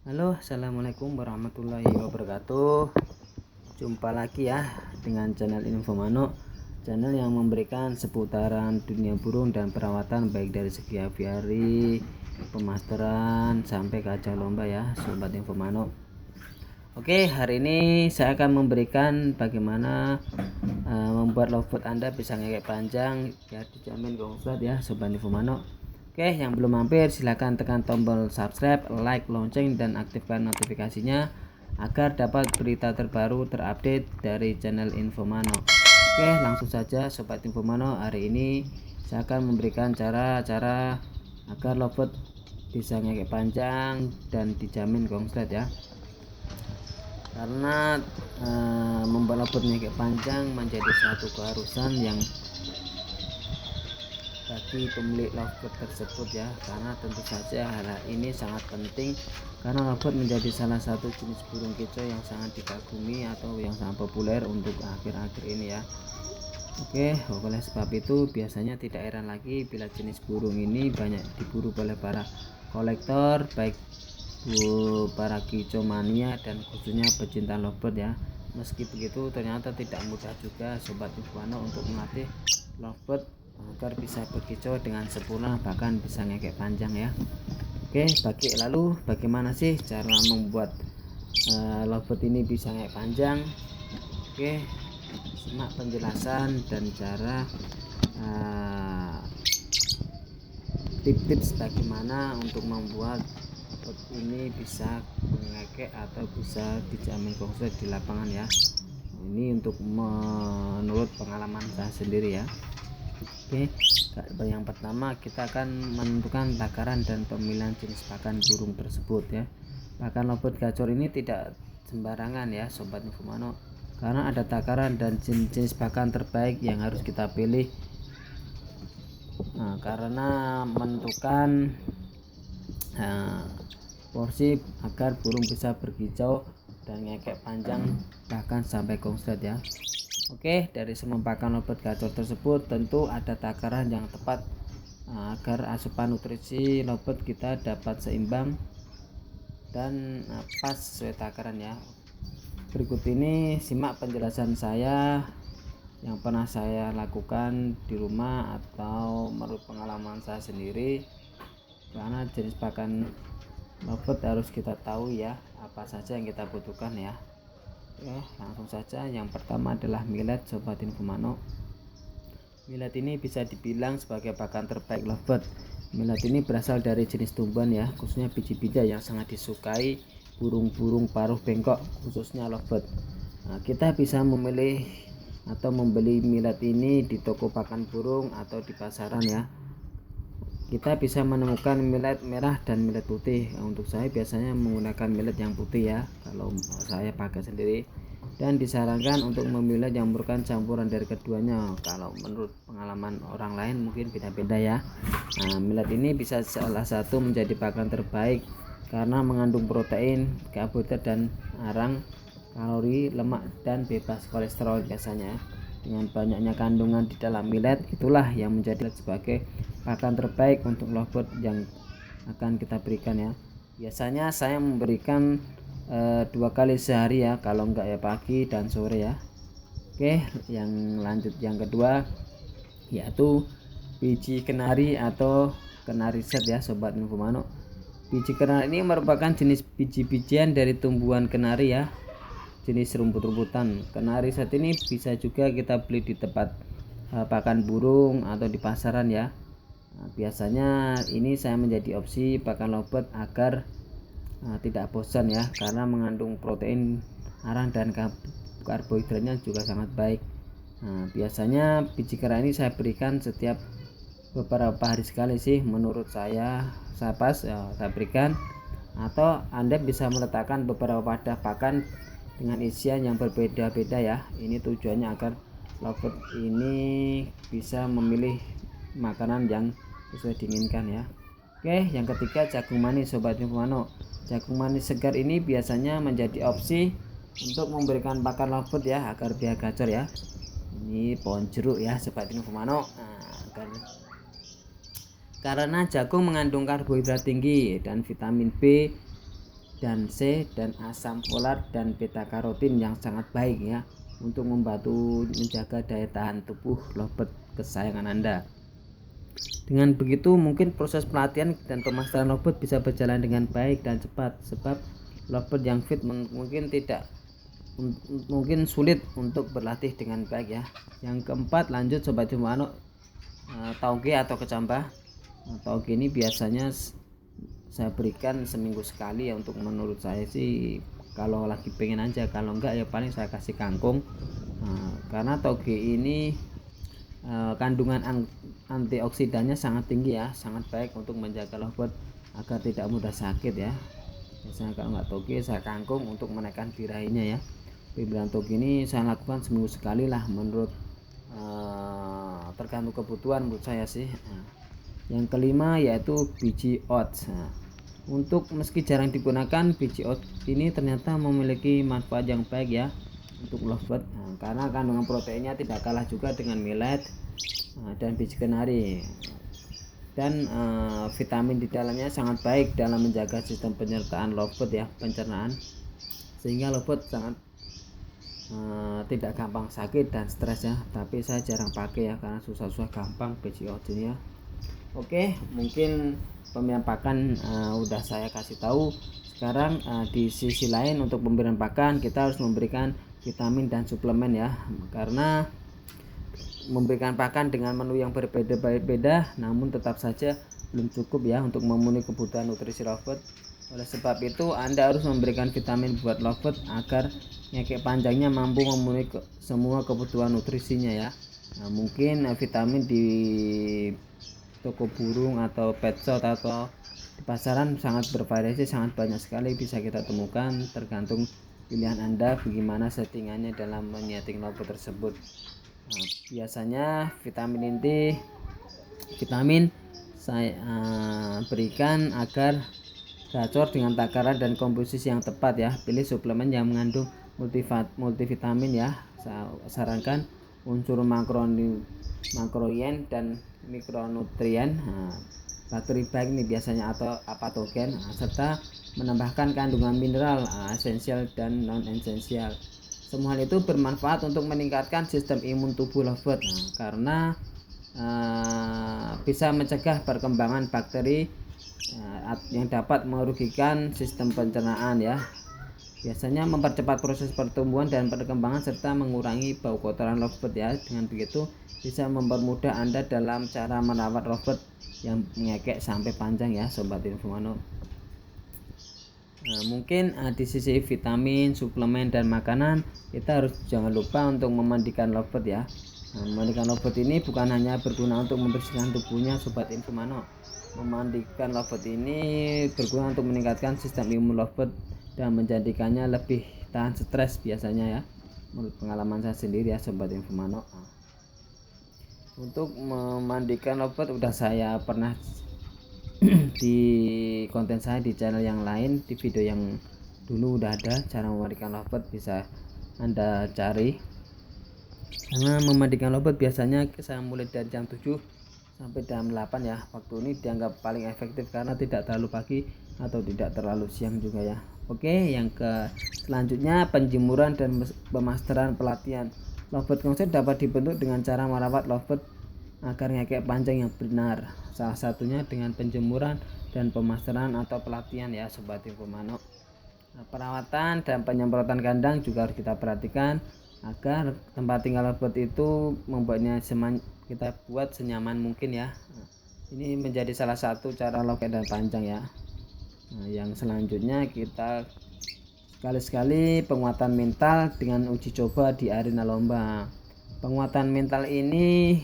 Halo, assalamualaikum warahmatullahi wabarakatuh. Jumpa lagi ya dengan channel Info Manuk, channel yang memberikan seputaran dunia burung dan perawatan baik dari segi aviari, pemasteran sampai kacau lomba ya, sobat Info Manuk. Oke, hari ini saya akan memberikan bagaimana membuat lovebird Anda bisa ngekek panjang ya, dijamin gongset ya, sobat Info Manuk. Oke, yang belum mampir silahkan tekan tombol subscribe, like, lonceng, dan aktifkan notifikasinya agar dapat berita terbaru terupdate dari channel Info Manuk. Oke, langsung saja sobat Info Manuk, hari ini saya akan memberikan cara-cara agar lovebird bisa ngekek panjang dan dijamin konslet ya. Karena membuat lovebird ngekek panjang menjadi suatu keharusan yang bagi pemilik lovebird tersebut ya, karena tentu saja hal ini sangat penting karena lovebird menjadi salah satu jenis burung kicau yang sangat dikagumi atau yang sangat populer untuk akhir-akhir ini ya. Oke, oleh sebab itu biasanya tidak heran lagi bila jenis burung ini banyak diburu oleh para kolektor, baik para kicau mania dan khususnya pecinta lovebird ya. Meski begitu ternyata tidak mudah juga sobat Info untuk melatih lovebird agar bisa berkicau dengan sempurna, bahkan bisa ngekek panjang ya. Oke, lalu bagaimana sih cara membuat lovebird ini bisa ngekek panjang? Oke, simak penjelasan dan cara tips-tips bagaimana untuk membuat lovebird ini bisa mengekek atau bisa dijamin konslet di lapangan ya. Ini untuk menurut pengalaman saya sendiri ya. Oke, yang pertama kita akan menentukan takaran dan pemilihan jenis pakan burung tersebut ya. Pakan lovebird gacor ini tidak sembarangan ya sobat Info Manuk, karena ada takaran dan jenis pakan terbaik yang harus kita pilih. Karena menentukan porsi agar burung bisa berkicau dan ngekek panjang bahkan sampai konslet ya. Oke, dari semua pakan lovebird gacor tersebut tentu ada takaran yang tepat agar asupan nutrisi lovebird kita dapat seimbang dan pas sesuai takaran ya. Berikut ini simak penjelasan saya yang pernah saya lakukan di rumah atau menurut pengalaman saya sendiri, karena jenis pakan lovebird harus kita tahu ya apa saja yang kita butuhkan ya. Oke, langsung saja. Yang pertama adalah millet sobat Info Manuk. Millet ini bisa dibilang sebagai pakan terbaik lovebird. Millet ini berasal dari jenis tumbuhan ya, khususnya biji-biji yang sangat disukai burung-burung paruh bengkok, khususnya lovebird. Kita bisa memilih atau membeli millet ini di toko pakan burung atau di pasaran ya. Kita bisa menemukan millet merah dan millet putih. Untuk saya biasanya menggunakan millet yang putih ya, kalau saya pakai sendiri, dan disarankan untuk memilih yang merupakan campuran dari keduanya. Kalau menurut pengalaman orang lain mungkin beda-beda ya. Millet ini bisa salah satu menjadi pakan terbaik karena mengandung protein, karbohidrat dan arang, kalori, lemak, dan bebas kolesterol biasanya. Dengan banyaknya kandungan di dalam millet, itulah yang menjadi sebagai pakan terbaik untuk lovebird yang akan kita berikan ya. Biasanya saya memberikan 2 kali sehari ya, kalau enggak ya pagi dan sore ya. Oke, yang lanjut yang kedua yaitu biji kenari atau kenari set ya sobat Info Manuk. Biji kenari ini merupakan jenis biji-bijian dari tumbuhan kenari ya, jenis rumput-rumputan. Kenari set ini bisa juga kita beli di tempat pakan burung atau di pasaran ya. Biasanya ini saya menjadi opsi pakan lovebird agar tidak bosan ya, karena mengandung protein, arang, dan karbohidratnya juga sangat baik. Biasanya biji kenari ini saya berikan setiap beberapa hari sekali sih, menurut saya pas ya, saya berikan. Atau Anda bisa meletakkan beberapa wadah pakan dengan isian yang berbeda-beda ya. Ini tujuannya agar lovebird ini bisa memilih makanan yang sesuai diinginkan ya. Oke, yang ketiga jagung manis sobat Info Manuk. Jagung manis segar ini biasanya menjadi opsi untuk memberikan pakan lovebird ya agar biar gacor ya. Ini pohon jeruk ya sobat Info Manuk. Karena jagung mengandung karbohidrat tinggi dan vitamin B dan C dan asam folat dan beta karotin yang sangat baik ya untuk membantu menjaga daya tahan tubuh lovebird kesayangan Anda. Dengan begitu mungkin proses pelatihan dan pemasaran lovebird bisa berjalan dengan baik dan cepat, sebab lovebird yang fit mungkin sulit untuk berlatih dengan baik ya. Yang keempat, lanjut Sobat Jumano, tauge atau kecambah. Tauge ini biasanya saya berikan seminggu sekali ya. Untuk menurut saya sih kalau lagi pengen aja, kalau enggak ya paling saya kasih kangkung. Karena tauge ini kandungan antioksidannya sangat tinggi ya, sangat baik untuk menjaga lovebird agar tidak mudah sakit ya. Biasanya kalau nggak toge saya kangkung untuk menaikkan birahinya ya. Pemberian toge ini saya lakukan seminggu sekali lah, menurut tergantung kebutuhan menurut saya sih. Yang kelima yaitu biji oats. Untuk meski jarang digunakan, biji oats ini ternyata memiliki manfaat yang baik ya untuk lovebird, karena kandungan proteinnya tidak kalah juga dengan millet dan biji kenari, dan vitamin di dalamnya sangat baik dalam menjaga sistem penyertaan lovebird ya, pencernaan, sehingga lovebird sangat tidak gampang sakit dan stres ya. Tapi saya jarang pakai ya karena susah-susah gampang biji oats ini ya. Oke, mungkin pemberian pakan udah saya kasih tahu. Sekarang di sisi lain untuk pemberian pakan kita harus memberikan vitamin dan suplemen ya, karena memberikan pakan dengan menu yang berbeda-beda namun tetap saja belum cukup ya untuk memenuhi kebutuhan nutrisi lovebird. Oleh sebab itu Anda harus memberikan vitamin buat lovebird agar ngekek panjangnya mampu memenuhi semua kebutuhan nutrisinya ya. Mungkin vitamin di toko burung atau pet shop atau di pasaran sangat bervariasi, sangat banyak sekali bisa kita temukan, tergantung pilihan Anda bagaimana settingannya dalam menyeting lovebird tersebut. Biasanya vitamin saya berikan agar gacor dengan takaran dan komposisi yang tepat ya. Pilih suplemen yang mengandung multivitamin ya. Saya sarankan unsur makronutrien dan mikronutrien, bakteri baik ini biasanya atau patogen, serta menambahkan kandungan mineral esensial dan non esensial. Semua hal itu bermanfaat untuk meningkatkan sistem imun tubuh lovebird karena bisa mencegah perkembangan bakteri yang dapat merugikan sistem pencernaan ya. Biasanya mempercepat proses pertumbuhan dan perkembangan serta mengurangi bau kotoran lovebird ya. Dengan begitu bisa mempermudah Anda dalam cara merawat lovebird yang mengekek sampai panjang ya Sobat Infomano. Mungkin di sisi vitamin, suplemen dan makanan kita harus jangan lupa untuk memandikan lovebird ya. Memandikan lovebird ini bukan hanya berguna untuk membersihkan tubuhnya Sobat Infomano. Memandikan lovebird ini berguna untuk meningkatkan sistem imun lovebird dan menjadikannya lebih tahan stres biasanya ya, menurut pengalaman saya sendiri ya Sobat Infomano. Untuk memandikan lovebird udah saya pernah di konten saya di channel yang lain, di video yang dulu udah ada cara memandikan lovebird, bisa Anda cari. Karena memandikan lovebird biasanya saya mulai dari jam 7 sampai jam 8 ya. Waktu ini dianggap paling efektif karena tidak terlalu pagi atau tidak terlalu siang juga ya. Oke, yang selanjutnya penjemuran dan pemasteran pelatihan. Lovebird konsep dapat dibentuk dengan cara merawat lovebird agar ngekek panjang yang benar. Salah satunya dengan penjemuran dan pemasteran atau pelatihan ya Sobat Infomano. Perawatan dan penyemprotan kandang juga harus kita perhatikan agar tempat tinggal lovebird itu kita buat senyaman mungkin ya. Ini menjadi salah satu cara lovebird dan panjang ya. Yang selanjutnya kita sekali-sekali penguatan mental dengan uji coba di arena lomba. Penguatan mental ini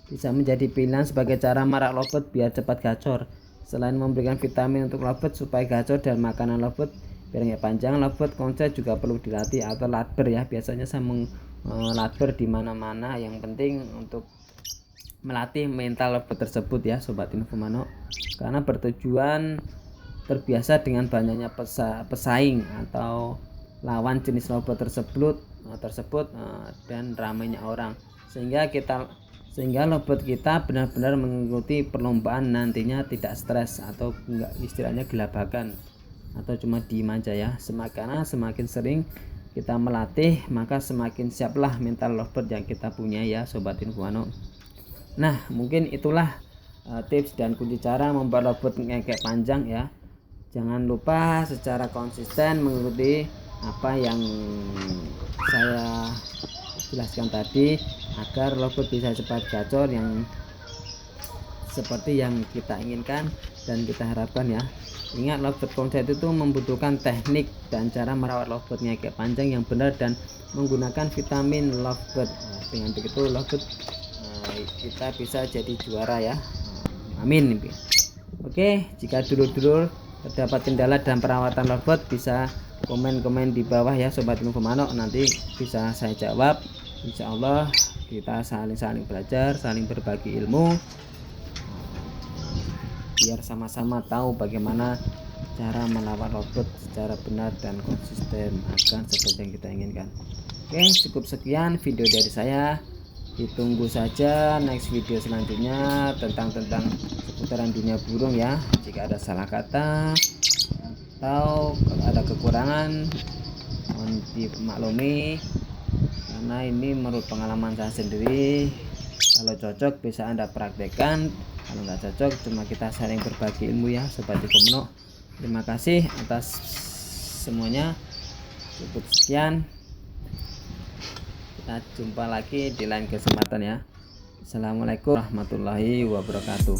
bisa menjadi pilihan sebagai cara merak lovebird biar cepat gacor. Selain memberikan vitamin untuk lovebird supaya gacor dan makanan lovebird biar panjang, lovebird konsep juga perlu dilatih atau latber ya. Biasanya saya latber di mana-mana. Yang penting untuk melatih mental lovebird tersebut ya Sobat Infomano, karena bertujuan terbiasa dengan banyaknya pesaing atau lawan jenis lovebird tersebut dan ramainya orang, sehingga lovebird kita benar-benar mengikuti perlombaan nantinya tidak stres atau enggak istilahnya gelabakan. atau cuma diem aja ya. Semakin sering kita melatih, maka semakin siaplah mental lovebird yang kita punya ya Sobat Infomano. Nah, mungkin itulah tips dan kunci cara membuat lovebird ngekek panjang ya. Jangan lupa secara konsisten mengikuti apa yang saya jelaskan tadi agar lovebird bisa cepat gacor yang seperti yang kita inginkan dan kita harapkan ya. Ingat, lovebird konslet itu membutuhkan teknik dan cara merawat lovebird ngekek panjang yang benar dan menggunakan vitamin lovebird. Dengan begitu lovebird kita bisa jadi juara ya. Amin. Oke, jika dulur-dulur terdapat kendala dalam perawatan lovebird bisa komen-komen di bawah ya Sobat Infomano, nanti bisa saya jawab. Insya Allah kita saling belajar, saling berbagi ilmu biar sama-sama tahu bagaimana cara merawat lovebird secara benar dan konsisten akan seperti yang kita inginkan. Oke, cukup sekian video dari saya. Ditunggu saja next video selanjutnya tentang seputaran dunia burung ya. Jika ada salah kata atau ada kekurangan mohon dimaklumi, karena ini menurut pengalaman saya sendiri. Kalau cocok bisa Anda praktekkan, kalau nggak cocok cuma kita saling berbagi ilmu ya Sobat Infomano. Terima kasih atas semuanya. Cukup sekian, kita jumpa lagi di lain kesempatan ya. Assalamualaikum warahmatullahi wabarakatuh.